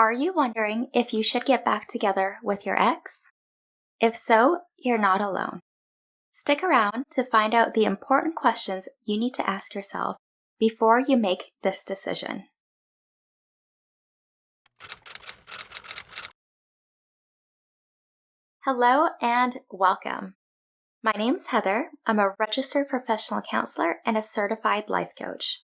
Are you wondering if you should get back together with your ex? If so, you're not alone. Stick around to find out the important questions you need to ask yourself before you make this decision. Hello and welcome. My name's Heather. I'm a registered professional counselor and a certified life coach.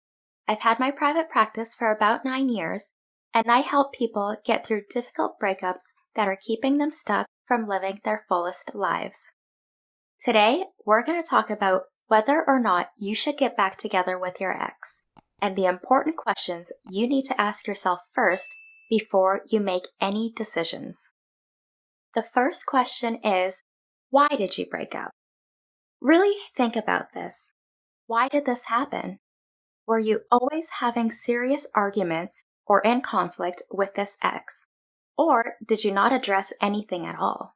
I've had my private practice for about 9 years, and I help people get through difficult breakups that are keeping them stuck from living their fullest lives. Today, we're going to talk about whether or not you should get back together with your ex, and the important questions you need to ask yourself first before you make any decisions. The first question is, why did you break up? Really think about this. Why did this happen? Were you always having serious arguments or in conflict with this ex? Or did you not address anything at all?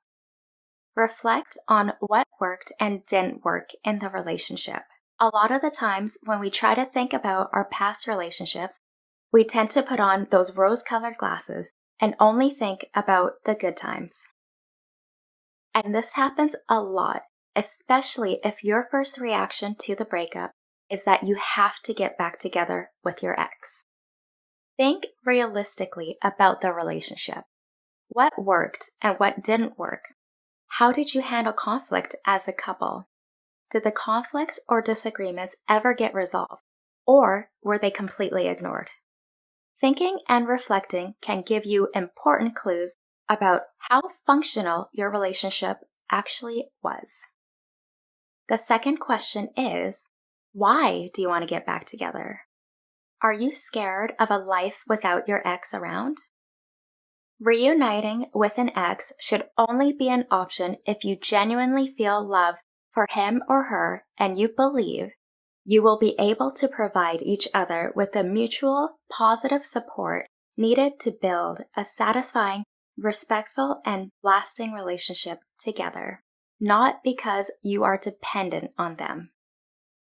Reflect on what worked and didn't work in the relationship. A lot of the times when we try to think about our past relationships, we tend to put on those rose-colored glasses and only think about the good times. And this happens a lot, especially if your first reaction to the breakup is that you have to get back together with your ex. Think realistically about the relationship. What worked and what didn't work? How did you handle conflict as a couple? Did the conflicts or disagreements ever get resolved, or were they completely ignored? Thinking and reflecting can give you important clues about how functional your relationship actually was. The second question is, why do you want to get back together? Are you scared of a life without your ex around? Reuniting with an ex should only be an option if you genuinely feel love for him or her and you believe you will be able to provide each other with the mutual, positive support needed to build a satisfying, respectful, and lasting relationship together, not because you are dependent on them.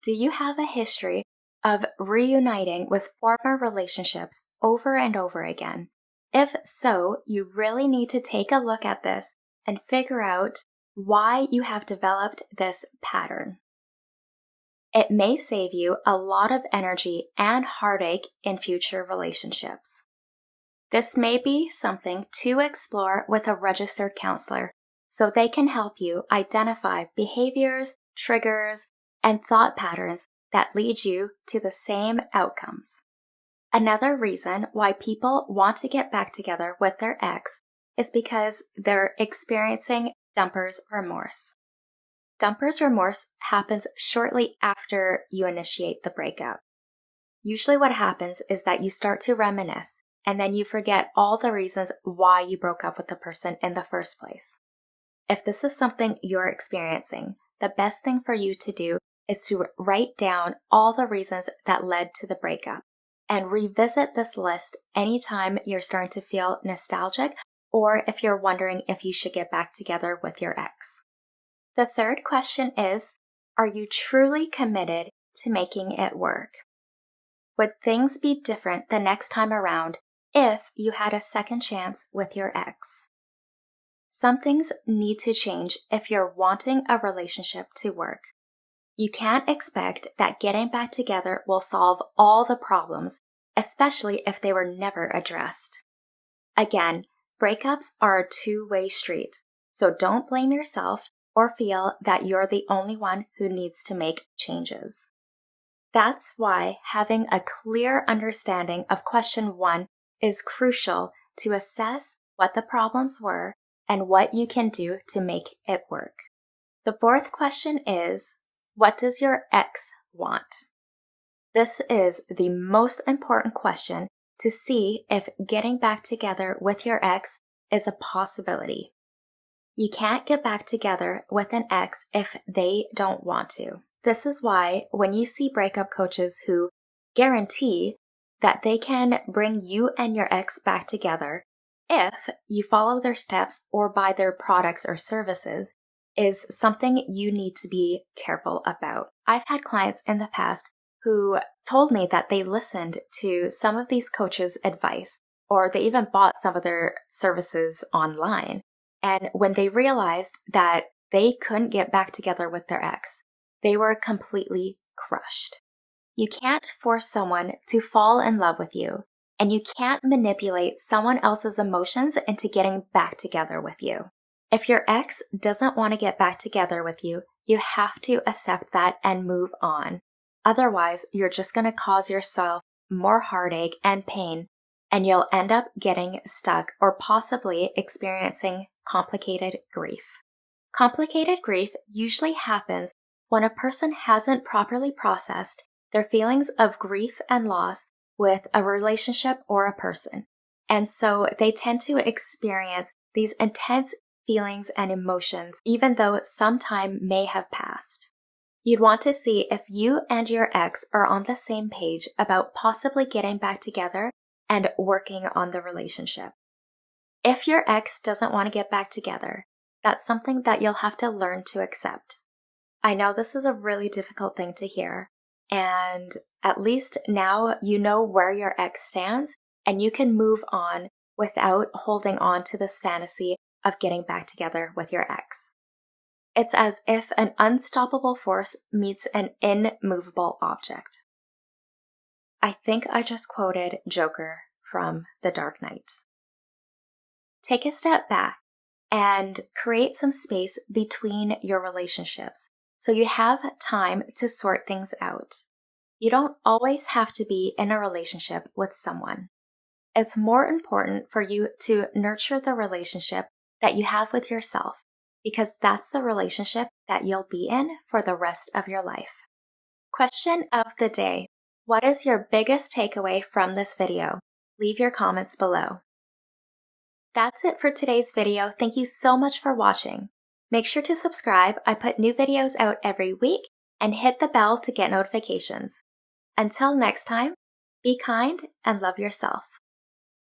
Do you have a history of reuniting with former relationships over and over again? If so, you really need to take a look at this and figure out why you have developed this pattern. It may save you a lot of energy and heartache in future relationships. This may be something to explore with a registered counselor so they can help you identify behaviors, triggers, and thought patterns that lead you to the same outcomes. Another reason why people want to get back together with their ex is because they're experiencing dumper's remorse. Dumper's remorse happens shortly after you initiate the breakup. Usually what happens is that you start to reminisce, and then you forget all the reasons why you broke up with the person in the first place. If this is something you're experiencing, the best thing for you to do is to write down all the reasons that led to the breakup and revisit this list anytime you're starting to feel nostalgic or if you're wondering if you should get back together with your ex. The third question is, are you truly committed to making it work? Would things be different the next time around if you had a second chance with your ex? Some things need to change if you're wanting a relationship to work. You can't expect that getting back together will solve all the problems, especially if they were never addressed. Again, breakups are a two-way street, so don't blame yourself or feel that you're the only one who needs to make changes. That's why having a clear understanding of question 1 is crucial to assess what the problems were and what you can do to make it work. The fourth question is, what does your ex want? This is the most important question to see if getting back together with your ex is a possibility. You can't get back together with an ex if they don't want to. This is why when you see breakup coaches who guarantee that they can bring you and your ex back together if you follow their steps or buy their products or services, is something you need to be careful about. I've had clients in the past who told me that they listened to some of these coaches' advice or they even bought some of their services online. And when they realized that they couldn't get back together with their ex, they were completely crushed. You can't force someone to fall in love with you, and you can't manipulate someone else's emotions into getting back together with you. If your ex doesn't want to get back together with you, you have to accept that and move on. Otherwise, you're just going to cause yourself more heartache and pain, and you'll end up getting stuck or possibly experiencing complicated grief. Complicated grief usually happens when a person hasn't properly processed their feelings of grief and loss with a relationship or a person. And so they tend to experience these intense feelings and emotions, even though some time may have passed. You'd want to see if you and your ex are on the same page about possibly getting back together and working on the relationship. If your ex doesn't want to get back together, that's something that you'll have to learn to accept. I know this is a really difficult thing to hear, and at least now you know where your ex stands and you can move on without holding on to this fantasy of getting back together with your ex. It's as if an unstoppable force meets an immovable object. I think I just quoted Joker from The Dark Knight. Take a step back and create some space between your relationships so you have time to sort things out. You don't always have to be in a relationship with someone. It's more important for you to nurture the relationship that you have with yourself, because that's the relationship that you'll be in for the rest of your life. Question of the day. What is your biggest takeaway from this video? Leave your comments below. That's it for today's video. Thank you so much for watching. Make sure to subscribe. I put new videos out every week, and hit the bell to get notifications. Until next time, be kind and love yourself.